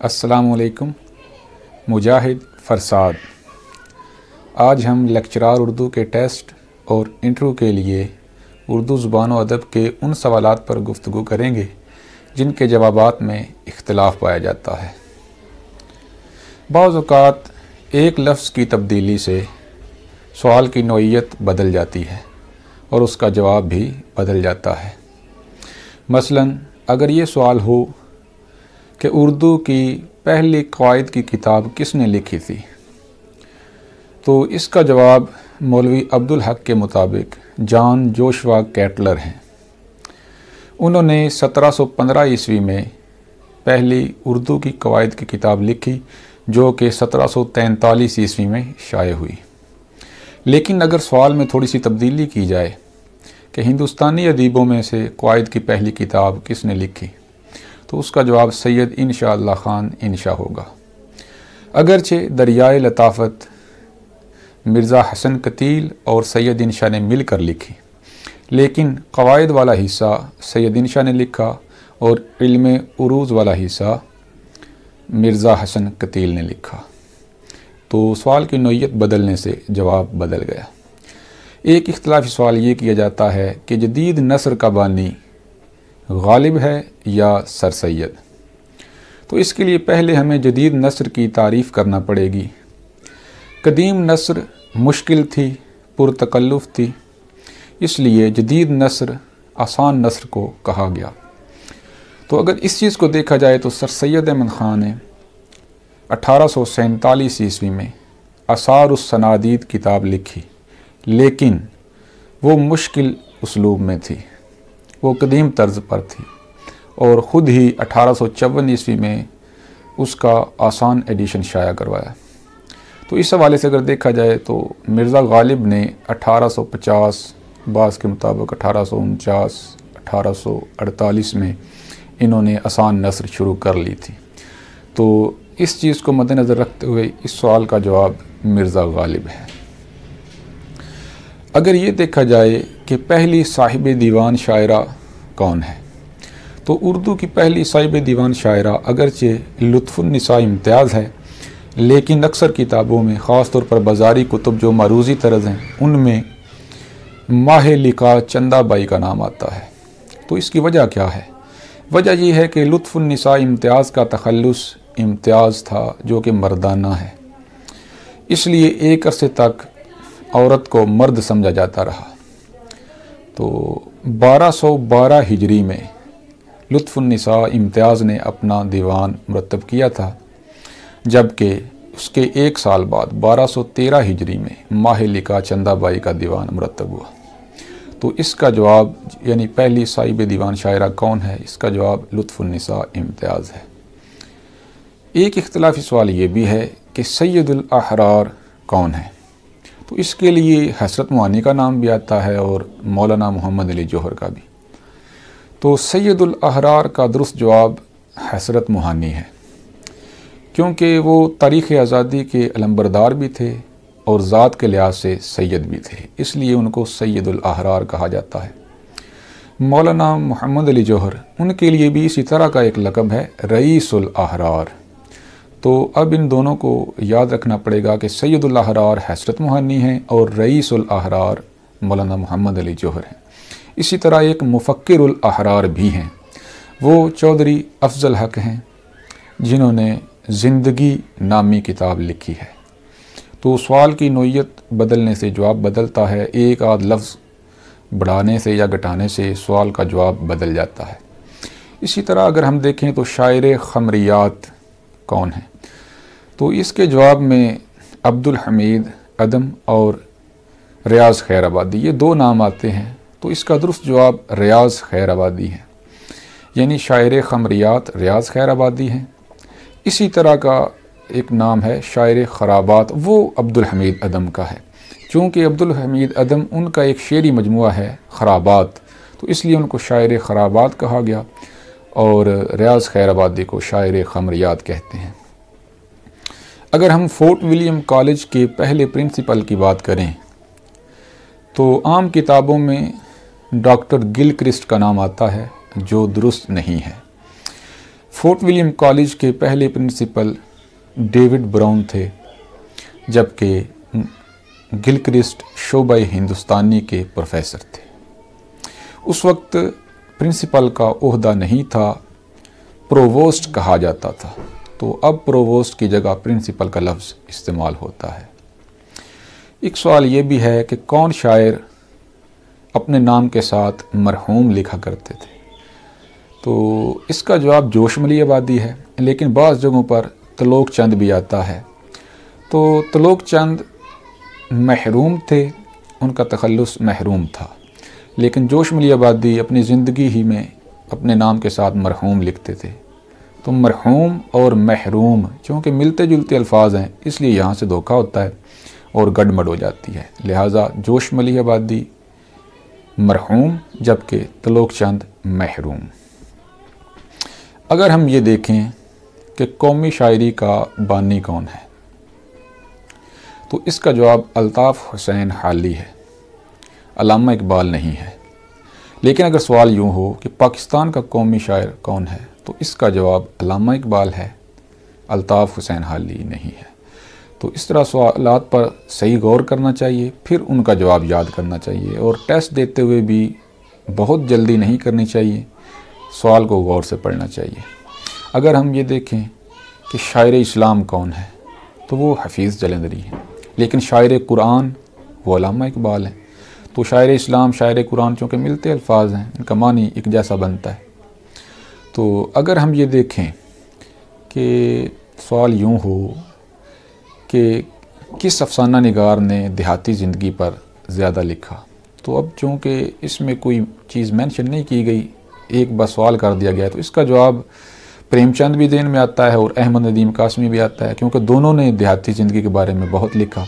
अस्सलामुअलैकुम। मुजाहिद फरसाद। आज हम लेक्चरार उर्दू के टेस्ट और इंटरव्यू के लिए उर्दू ज़ुबान व अदब के उन सवालात पर गुफ्तगू करेंगे जिनके जवाबात में इख्तिलाफ़ पाया जाता है। बाज़ औक़ात एक लफ्ज़ की तब्दीली से सवाल की नौइयत बदल जाती है और उसका जवाब भी बदल जाता है। मसलन अगर ये सवाल हो कि उर्दू की पहली क़वाइद की किताब किसने लिखी थी, तो इसका जवाब मौलवी अब्दुल हक के मुताबिक जॉन जोशुआ कैटलर हैं। उन्होंने 1715 ईस्वी में पहली उर्दू की क़वाइद की किताब लिखी जो कि 1743 ईस्वी में शाये हुई। लेकिन अगर सवाल में थोड़ी सी तब्दीली की जाए कि हिंदुस्तानी अदीबों में से क़वाइद की पहली किताब किसने लिखी, तो उसका जवाब सैयद इंशाअल्लाह ख़ान इंशा होगा। अगरचे दरियाए लताफ़त मिर्ज़ा हसन कतील और सैयद इंशा ने मिलकर लिखी, लेकिन क़वाइद वाला हिस्सा सैयद इंशा ने लिखा और इल्म उरूज़ वाला हिस्सा मिर्ज़ा हसन कतील ने लिखा। तो सवाल की नौइयत बदलने से जवाब बदल गया। एक इख्तिलाफ़ी सवाल ये किया जाता है कि जदीद नस्र का बानी गालिब है या सर सैयद। तो इसके लिए पहले हमें जदीद नस्र की तारीफ़ करना पड़ेगी। कदीम नस्र मुश्किल थी, पुरतकल्लुफ़ थी, इसलिए जदीद नस्र आसान नस्र को कहा गया। तो अगर इस चीज़ को देखा जाए तो सर सैयद अहमद ख़ान ने 1847 ईस्वी में आसारुस सनादीद किताब लिखी, लेकिन वो मुश्किल उसलूब में थी, वो कदीम तर्ज पर थी और ख़ुद ही 1854 ईस्वी में उसका आसान एडिशन शाया करवाया। तो इस हवाले से अगर देखा जाए तो मिर्ज़ा गालिब ने 1850, बाज़ के मुताबिक 1849, 1848 में इन्होंने आसान नस्र शुरू कर ली थी। तो इस चीज़ को मद्देनज़र रखते हुए इस सवाल का जवाब मिर्ज़ा गालिब है। अगर ये देखा जाए कि पहली साहिब दीवान शायरा कौन है, तो उर्दू की पहली साहिब दीवान शायरा अगरचे लुत्फ़ुन्निसा इम्तियाज़ है, लेकिन अक्सर किताबों में ख़ास तौर पर बाज़ारी कुतुब जो मरूज़ी तरज़ हैं उनमें माह-ए-लिक़ा चंदाबाई का नाम आता है। तो इसकी वजह क्या है? वजह यह है कि लुत्फ़ुन्निसा इम्तियाज़ का तख़ल्लुस इम्तियाज़ था जो कि मर्दाना है, इसलिए एक अरसे तक औरत को मर्द समझा जाता रहा। तो 1212 हिजरी में लुत्फ़ुन्निसा इम्तियाज़ ने अपना दीवान मुरतब किया था, जबकि उसके एक साल बाद 1213 हिजरी में माह-ए-लिक़ा चंदाबाई का दीवान मुरतब हुआ। तो इसका जवाब यानी पहली साहिब दीवान शायरा कौन है, इसका जवाब लुत्फ़ुन्निसा इम्तियाज़ है। एक इख्तिलाफ़ी सवाल ये भी है कि सैयदुल अहरार कौन है, तो इसके लिए हज़रत मुआनी का नाम भी आता है और मौलाना मोहम्मद अली जौहर का भी। तो सैयदुल अहरार का दुरुस्त जवाब हज़रत मुआनी है, क्योंकि वो तारीख़ आज़ादी के अलंबरदार भी थे और ज़ात के लिहाज से सैयद भी थे, इसलिए उनको सैयदुल अहरार कहा जाता है। मौलाना मोहम्मद अली जौहर, उनके लिए भी इसी तरह का एक लक़ब है रईसुल अहरार। तो अब इन दोनों को याद रखना पड़ेगा कि सैयदुल अहरार हज़रत मुआनी हैं और रईसुल अहरार मौलाना मोहम्मद अली जौहर हैं। इसी तरह एक मुफ़क्किरुल अहरार भी हैं, वो चौधरी अफ़ज़ल हक हैं जिन्होंने ज़िंदगी नामी किताब लिखी है। तो सवाल की नौइयत बदलने से जवाब बदलता है, एक आध लफ्ज़ बढ़ाने से या घटाने से सवाल का जवाब बदल जाता है। इसी तरह अगर हम देखें तो शायर ख़मरियात कौन है, तो इसके जवाब में अब्दुल हमीद अदम और रियाज़ खैराबादी ये दो नाम आते हैं। तो इसका दुरुस्त जवाब रियाज़ खैराबादी है, यानी शायर ख़मरियात रियाज़ खैराबादी हैं। इसी तरह का एक नाम है शायर खराबात, वो अब्दुल हमीद अदम का है। चूँकि अब्दुल हमीद अदम उनका एक शेरी मजमुआ है खराबात, तो इसलिए उनको शायर खराबात कहा गया और रियाज़ खैराबादी को शायर ख़मरियात कहते हैं। अगर हम फोर्ट विलियम कॉलेज के पहले प्रिंसिपल की बात करें तो आम किताबों में डॉक्टर गिलक्रिस्ट का नाम आता है, जो दुरुस्त नहीं है। फोर्ट विलियम कॉलेज के पहले प्रिंसिपल डेविड ब्राउन थे, जबकि गिलक्रिस्ट शोबा हिंदुस्तानी के प्रोफेसर थे। उस वक्त प्रिंसिपल का ओहदा नहीं था, प्रोवोस्ट कहा जाता था, तो अब प्रोवोस्ट की जगह प्रिंसिपल का लफ्ज़ इस्तेमाल होता है। एक सवाल ये भी है कि कौन शायर अपने नाम के साथ मरहूम लिखा करते थे, तो इसका जवाब जोशमली आबादी है, लेकिन बाज़ जगहों पर तलोक चंद भी आता है। तो तलोक चंद महरूम थे, उनका तखल्लुस महरूम था, लेकिन जोशमली आबादी अपनी ज़िंदगी ही में अपने नाम के साथ मरहूम लिखते थे। तो मरहूम और महरूम चूँकि मिलते जुलते अल्फाज हैं, इसलिए यहाँ से धोखा होता है और गड़बड़ हो जाती है। लिहाजा जोशमली आबादी मरहूम, जबकि तलोक चंद महरूम। अगर हम ये देखें कि कौमी शायरी का बानी कौन है, तो इसका जवाब अल्ताफ़ हुसैन हाली है, अल्लामा इकबाल नहीं है। लेकिन अगर सवाल यूँ हो कि पाकिस्तान का कौमी शायर कौन है, तो इसका जवाब अल्लामा इकबाल है, अल्ताफ़ हुसैन हाली नहीं है। तो इस तरह सवालात पर सही गौर करना चाहिए, फिर उनका जवाब याद करना चाहिए, और टेस्ट देते हुए भी बहुत जल्दी नहीं करनी चाहिए, सवाल को गौर से पढ़ना चाहिए। अगर हम ये देखें कि शायर इस्लाम कौन है, तो वो हफीज़ जलंधरी है, लेकिन शायर कुरान वो अल्लामा इकबाल है। तो शायर इस्लाम, शायर कुरान चूँकि मिलते अल्फाज हैं, इनका मानी एक जैसा बनता है। तो अगर हम ये देखें कि सवाल यूँ हो कि किस अफसाना निगार ने देहाती ज़िंदगी पर ज़्यादा लिखा, तो अब चूँकि इसमें कोई चीज़ मेंशन नहीं की गई, एक बस सवाल कर दिया गया, तो इसका जवाब प्रेमचंद भी ज़हन में आता है और अहमद नदीम कासमी भी आता है, क्योंकि दोनों ने देहाती ज़िंदगी के बारे में बहुत लिखा।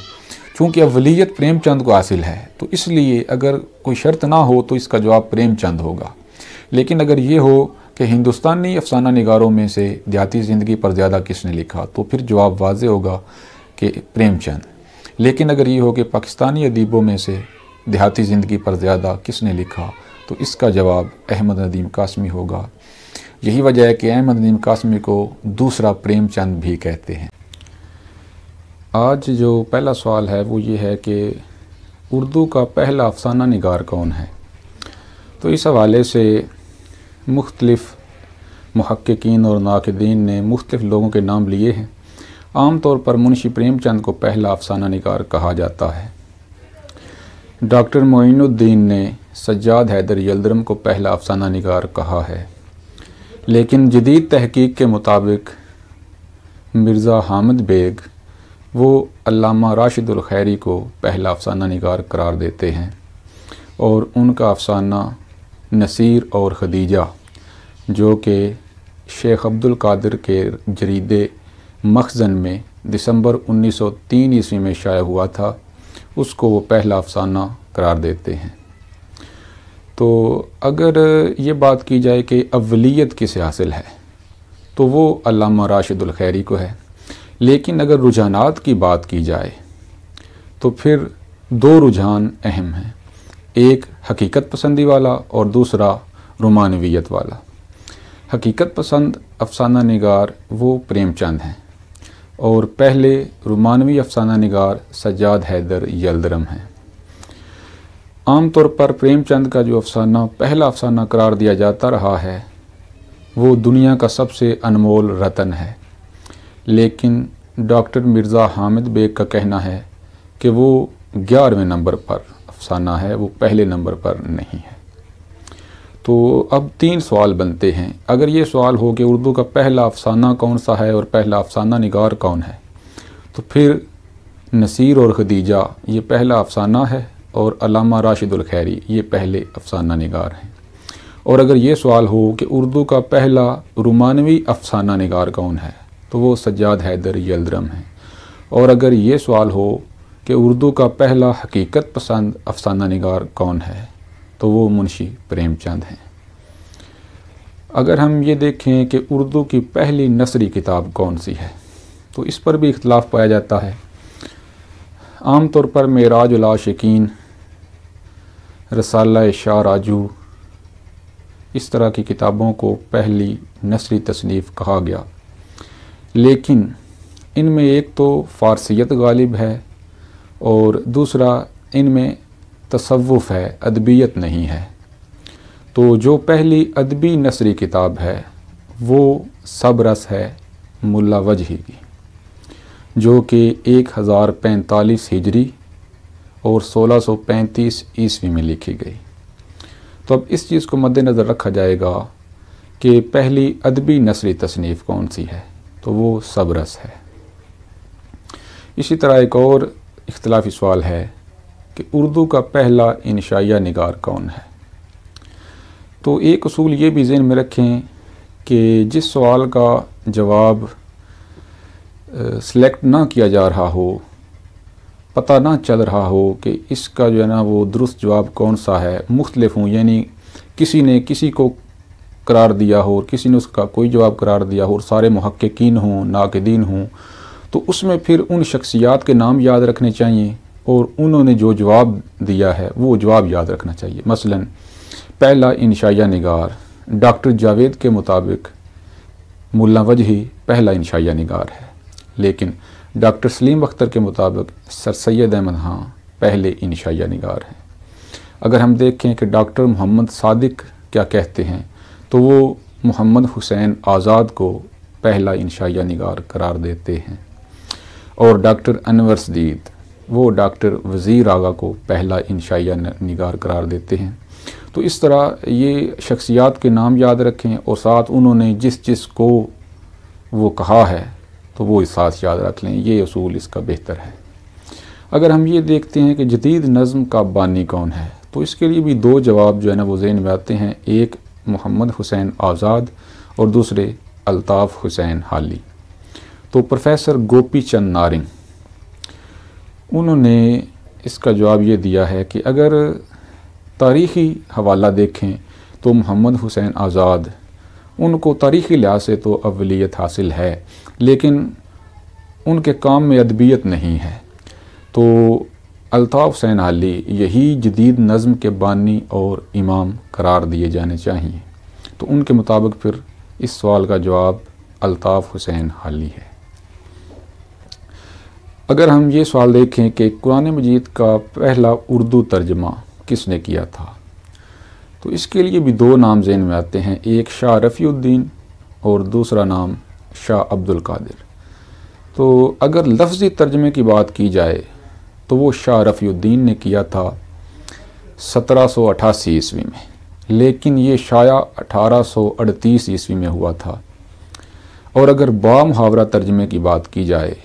चूँकि अवलियत प्रेमचंद को हासिल है, तो इसलिए अगर कोई शर्त ना हो तो इसका जवाब प्रेमचंद होगा। लेकिन अगर ये हो कि हिंदुस्तानी अफसाना निगारों में से देहाती ज़िंदगी पर ज़्यादा किसने लिखा, तो फिर जवाब वाज़े होगा कि प्रेमचंद। लेकिन अगर ये हो कि पाकिस्तानी अदीबों में से देहाती ज़िंदगी पर ज़्यादा किसने लिखा, तो इसका जवाब अहमद नदीम कासमी होगा। यही वजह है कि अहमद नदीम कासमी को दूसरा प्रेमचंद भी कहते हैं। आज जो पहला सवाल है वो ये है कि उर्दू का पहला अफसाना निगार कौन है। तो इस हवाले से मुख्तलिफ़ मुहक्किकीन और नाक़िदीन ने मुख्तलिफ़ लोगों के नाम लिए हैं। आम तौर पर मुंशी प्रेमचंद को पहला अफसाना निगार कहा जाता है। डॉक्टर मोइनुद्दीन ने सज्जाद हैदर यल्दरम को पहला अफसाना निगार कहा है, लेकिन जदीद तहकीक के मुताबिक मिर्ज़ा हामिद बेग वो अल्लामा राशिदुल खैरी को पहला अफसाना निगार करार देते हैं, और उनका अफसाना नसीर और खदीजा, जो कि शेख अब्दुल कादिर के जरीदे मखज़न में दिसंबर 1903 ईस्वी में शाया हुआ था, उसको वो पहला अफसाना करार देते हैं। तो अगर ये बात की जाए कि अव्वलियत किसे हासिल है, तो वो अल्लामा राशिदुल खैरी को है। लेकिन अगर रुझानात की बात की जाए तो फिर दो रुझान अहम हैं, एक हकीकत पसंदी वाला और दूसरा रोमानवियत वाला। हकीकत पसंद अफसाना निगार वो प्रेमचंद हैं, और पहले रोमानवी अफसाना निगार सज्जाद हैदर यल्दरम हैं। आम तौर पर प्रेमचंद का जो अफसाना पहला अफसाना करार दिया जाता रहा है वो दुनिया का सबसे अनमोल रतन है, लेकिन डॉक्टर मिर्ज़ा हामिद बेग का कहना है कि वो 11वें नंबर पर अफसाना है, वो पहले नंबर पर नहीं है। तो अब 3 सवाल बनते हैं। अगर ये सवाल हो कि उर्दू का पहला अफसाना कौन सा है और पहला अफसाना निगार कौन है, तो फिर नसीर और खदीजा ये पहला अफसाना है और अल्लामा राशिदुल खैरी ये पहले अफसाना निगार हैं। और अगर ये सवाल हो कि उर्दू का पहला रोमानवी अफसाना निगार कौन है, तो वो सज्जाद हैदर यल्दरम हैं। और अगर ये सवाल हो कि उर्दू का पहला हकीकत पसंद अफसाना निगार कौन है, तो वो मुंशी प्रेमचंद हैं। अगर हम ये देखें कि उर्दू की पहली नसरी किताब कौन सी है, तो इस पर भी इख्तलाफ पाया जाता है। आम तौर पर मेराजुल आशिकीन, रसाला शाह राजू, इस तरह की किताबों को पहली नसरी तसनीफ़ कहा गया, लेकिन इनमें एक तो फ़ारसियत गालिब है और दूसरा इनमें तसव्वुफ़ है, अदबियत नहीं है। तो जो पहली अदबी नसरी किताब है वो सबरस है मुल्ला वजही की, जो कि 1045 हिजरी और 1635 ईस्वी में लिखी गई। तो अब इस चीज़ को मद्देनज़र रखा जाएगा कि पहली अदबी नसरी तसनीफ़ कौन सी है, तो वो सबरस है। इसी तरह एक और इख्तिलाफी सवाल है कि उर्दू का पहला इंशाइया निगार कौन है। तो एक उसूल ये भी ज़हन में रखें कि जिस सवाल का जवाब सिलेक्ट ना किया जा रहा हो, पता ना चल रहा हो कि इसका जो है ना वो दुरुस्त जवाब कौन सा है, मुख्तलिफ हों, यानी किसी ने किसी को करार दिया हो और किसी ने उसका कोई जवाब करार दिया हो और सारे मुहक्किकीन हों, नाक़िदीन हों, तो उसमें फिर उन शख्सियात के नाम याद रखने चाहिए और उन्होंने जो जवाब दिया है वो जवाब याद रखना चाहिए। मसलन पहला इंशाइया निगार डॉक्टर जावेद के मुताबिक मुल्ला वजही पहला इंशाइया निगार है, लेकिन डॉक्टर सलीम अख्तर के मुताबिक सर सैयद अहमद खां पहले इंशाइया निगार हैं। अगर हम देखें कि डॉक्टर मोहम्मद सादिक क्या कहते हैं, तो वो मोहम्मद हुसैन आज़ाद को पहला इंशाइया निगार करार देते हैं और डॉक्टर अनवर सदीद वो डॉक्टर वज़ीर आगा को पहला इंशाइया निगार करार देते हैं। तो इस तरह ये शख्सियात के नाम याद रखें और साथ उन्होंने जिस जिस को वो कहा है तो वो इस साथ याद रख लें, ये उसूल इसका बेहतर है। अगर हम ये देखते हैं कि जदीद नज़्म का बानी कौन है, तो इसके लिए भी दो जवाब जो है ना वो ज़हन में आते हैं, एक मोहम्मद हुसैन आज़ाद और दूसरे अल्ताफ़ हुसैन हाली। तो प्रोफेसर गोपी चंद नारिंग उन्होंने इसका जवाब ये दिया है कि अगर तारीख़ी हवाला देखें तो मोहम्मद हुसैन आज़ाद उनको तारीख़ी लिहाज से तो अव्वलियत हासिल है, लेकिन उनके काम में अदबियत नहीं है। तो अल्ताफ़ हुसैन हाली यही जदीद नज़्म के बानी और इमाम करार दिए जाने चाहिए। तो उनके मुताबिक फिर इस सवाल का जवाब अल्ताफ़ हुसैन हाली है। अगर हम ये सवाल देखें कि कुरान मजीद का पहला उर्दू तर्जमा किसने किया था, तो इसके लिए भी दो नाम ज़हन में आते हैं, एक शाह रफ़ीउद्दीन और दूसरा नाम शाह अब्दुल कादिर। तो अगर लफ्ज़ी तर्जमे की बात की जाए तो वो शाह रफ़ीउद्दीन ने किया था 1788 ईस्वी में, लेकिन ये शाया 1838 ईस्वी में हुआ था। और अगर बामुहावरा तर्जमे की बात की जाए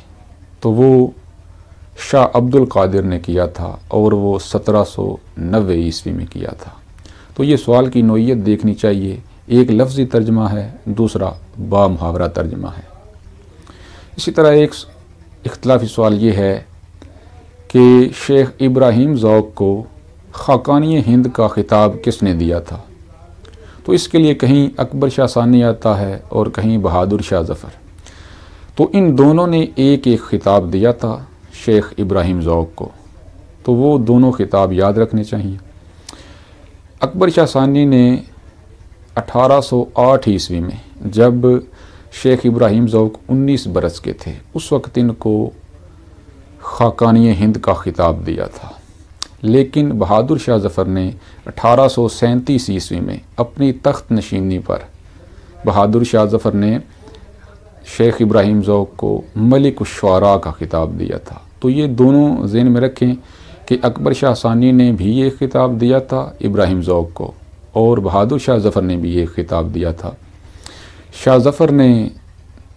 तो वो शाह अब्दुल कादिर ने किया था और वो 1790 ईस्वी में किया था। तो ये सवाल की नोयत देखनी चाहिए, एक लफ्ज़ी तर्जमा है, दूसरा बामुहावरा तर्जमा है। इसी तरह एक इख्तिलाफी सवाल ये है कि शेख इब्राहिम ज़ौक़ को खाकानी हिंद का ख़िताब किसने दिया था। तो इसके लिए कहीं अकबर शाह सानी आता है और कहीं बहादुर शाह ज़फ़र। तो इन दोनों ने एक एक ख़िताब दिया था शेख इब्राहिम ज़ौक़ को, तो वो दोनों ख़िताब याद रखने चाहिए। अकबर शाह सानी ने 1808 ईस्वी में जब शेख इब्राहिम ज़ौक़ 19 बरस के थे, उस वक्त इनको खाकानी हिंद का ख़िताब दिया था। लेकिन बहादुर शाह ज़फ़र ने 1837 ईस्वी में अपनी तख्त नशीनी पर बहादुर शाह ज़फ़र ने शेख इब्राहिम ज़ौक़ को मलिक उश-शुअरा का ख़िताब दिया था। तो ये दोनों ज़हन में रखें कि अकबर शाह सानी ने भी ये ख़िताब दिया था इब्राहिम ज़ौक़ को और बहादुर शाह ज़फ़र ने भी ये ख़िताब दिया था। शाह ज़फ़र ने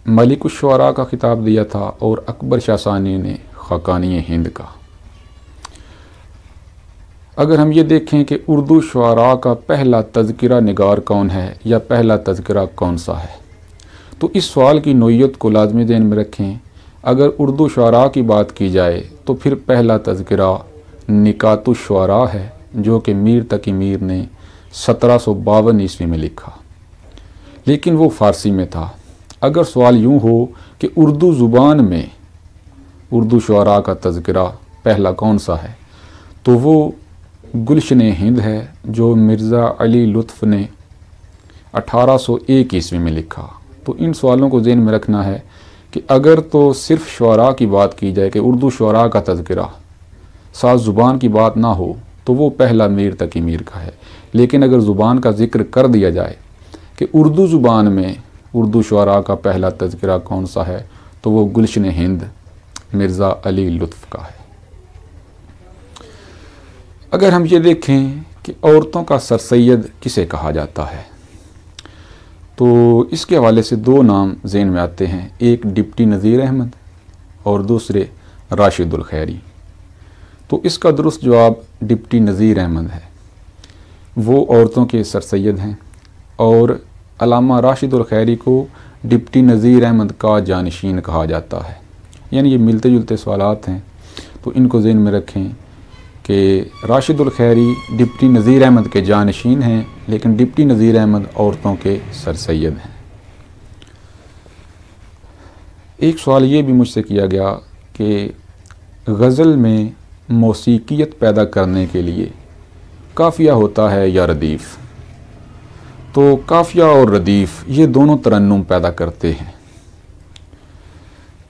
मलिक उश-शुअरा का ख़िताब दिया था और अकबर शाह सानी ने खाकानी हिंद का। अगर हम ये देखें कि उर्दू शुअरा का पहला तज़किरा निगार कौन है या पहला तज़किरा कौन सा है, तो इस सवाल की नोयत को लाजमी ध्यान में रखें। अगर उर्दू शुअरा की बात की जाए तो फिर पहला तज़किरा निकातुश शुअरा है, जो कि मीर तकी मीर ने 1752 ईस्वी में लिखा, लेकिन वो फ़ारसी में था। अगर सवाल यूँ हो कि उर्दू ज़ुबान में उर्दू शुअरा का तज़किरा पहला कौन सा है, तो वो गुलशन हिंद है, जो मिर्ज़ा अली लुत्फ़ ने 1801 ईस्वी में लिखा। तो इन सवालों को ज़हन में रखना है कि अगर तो सिर्फ शुअरा की बात की जाए कि उर्दू शुअरा का तज़किरा, साथ ज़ुबान की बात ना हो, तो वो पहला मीर तकी मीर का है। लेकिन अगर ज़ुबान का ज़िक्र कर दिया जाए कि उर्दू ज़ुबान में उर्दू शुअरा का पहला तज़किरा कौन सा है, तो वो गुलशन हिंद मिर्ज़ा अली लुत्फ़ का है। अगर हम ये देखें कि औरतों का सरसैयद किसे कहा जाता है, तो इसके हवाले से दो नाम ज़हन में आते हैं, एक डिप्टी नज़ीर अहमद और दूसरे राशिदुल खैरी। तो इसका दुरुस्त जवाब डिप्टी नज़ीर अहमद है। वो औरतों के सरसैयद हैं और अल्लामा राशिदुल खैरी को डिप्टी नज़ीर अहमद का जानशीन कहा जाता है। यानी ये मिलते जुलते सवालात हैं, तो इनको ज़हन में रखें कि राशिदुल खैरी डिप्टी नज़ीर अहमद के जानशीन हैं, लेकिन डिप्टी नज़ीर अहमद औरतों के सरसैयद हैं। एक सवाल ये भी मुझसे किया गया कि गज़ल में मौसीकियत पैदा करने के लिए काफ़िया होता है या रदीफ़। तो काफ़िया और रदीफ़ ये दोनों तरन्नुम पैदा करते हैं।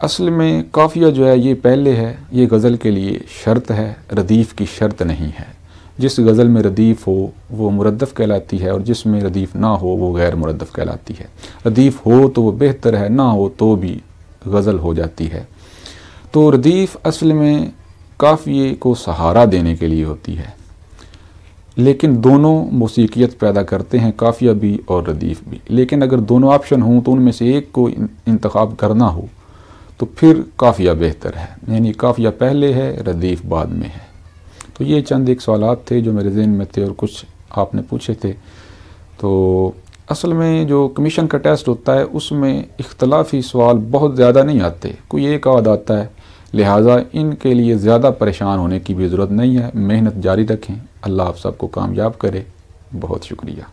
असल में काफ़िया जो है ये पहले है, ये गज़ल के लिए शर्त है, रदीफ़ की शर्त नहीं है। जिस गज़ल में रदीफ़ हो वो मुरद्दफ़ कहलाती है और जिसमें रदीफ़ ना हो वो गैर मुरद्दफ़ कहलाती है। रदीफ़ हो तो वो बेहतर है, ना हो तो भी गज़ल हो जाती है। तो रदीफ़ असल में काफ़िए को सहारा देने के लिए होती है, लेकिन दोनों मौसीकियत पैदा करते हैं, काफ़िया भी और रदीफ़ भी। लेकिन अगर दोनों ऑप्शन हों तो उनमें से एक को इंतखाब करना हो तो फिर काफ़िया बेहतर है, यानी काफ़िया पहले है, रदीफ़ बाद में है। तो ये चंद एक सवालात थे जो मेरे ज़हन में थे और कुछ आपने पूछे थे। तो असल में जो कमीशन का टेस्ट होता है उसमें इख्तलाफी सवाल बहुत ज़्यादा नहीं आते, कोई एक आध आता है, लिहाजा इनके लिए ज़्यादा परेशान होने की भी ज़रूरत नहीं है। मेहनत जारी रखें, अल्लाह आप सबको कामयाब करे। बहुत शुक्रिया।